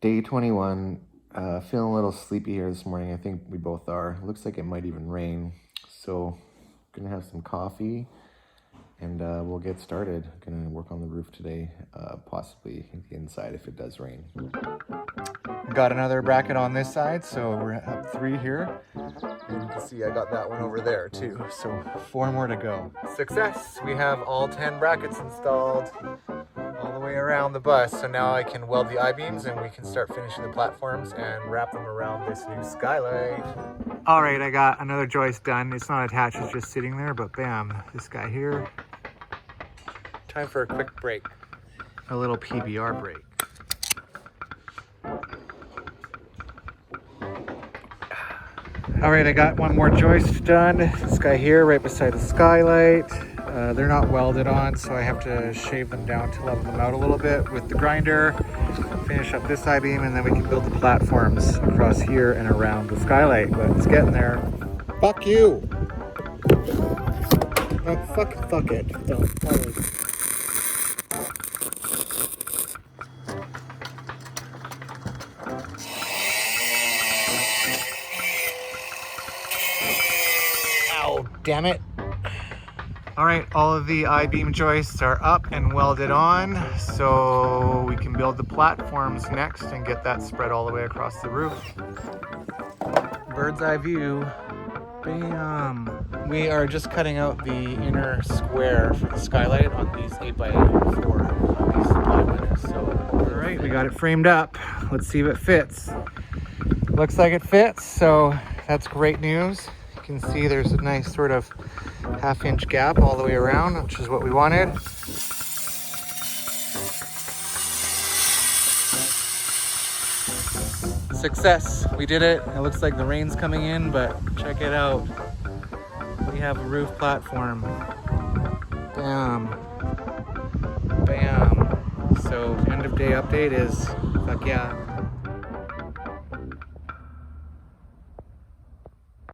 Day 21, feeling a little sleepy here this morning. I think we both are. Looks like it might even rain. So gonna have some coffee and we'll get started. Gonna work on the roof today, possibly the inside if it does rain. Got another bracket on this side, so we're up 3 here. And you can see I got that one over there too. So 4 more to go. Success! We have all 10 brackets installed all the way around the bus. So now I can weld the I-beams and we can start finishing the platforms and wrap them around this new skylight. All right, I got another joist done. It's not attached, it's just sitting there, but bam, this guy here. Time for a quick break. A little PBR break. All right, I got one more joist done. This guy here right beside the skylight. They're not welded on, so I have to shave them down to level them out a little bit with the grinder. Finish up this I-beam, and then we can build the platforms across here and around the skylight, but it's getting there. Fuck you! Oh, fuck it. Don't. Ow, damn it. All right, all of the I-beam joists are up and welded on, so we can build the platforms next and get that spread all the way across the roof. Bird's eye view. Bam. We are just cutting out the inner square for the skylight on these 8x4 these supply winners. So, all right, we got it framed up. Let's see if it fits. Looks like it fits, so that's great news. You can see there's a nice sort of half-inch gap all the way around, which is what we wanted. Success! We did it. It looks like the rain's coming in, but check it out. We have a roof platform. Bam. Bam. So end of day update is, fuck yeah.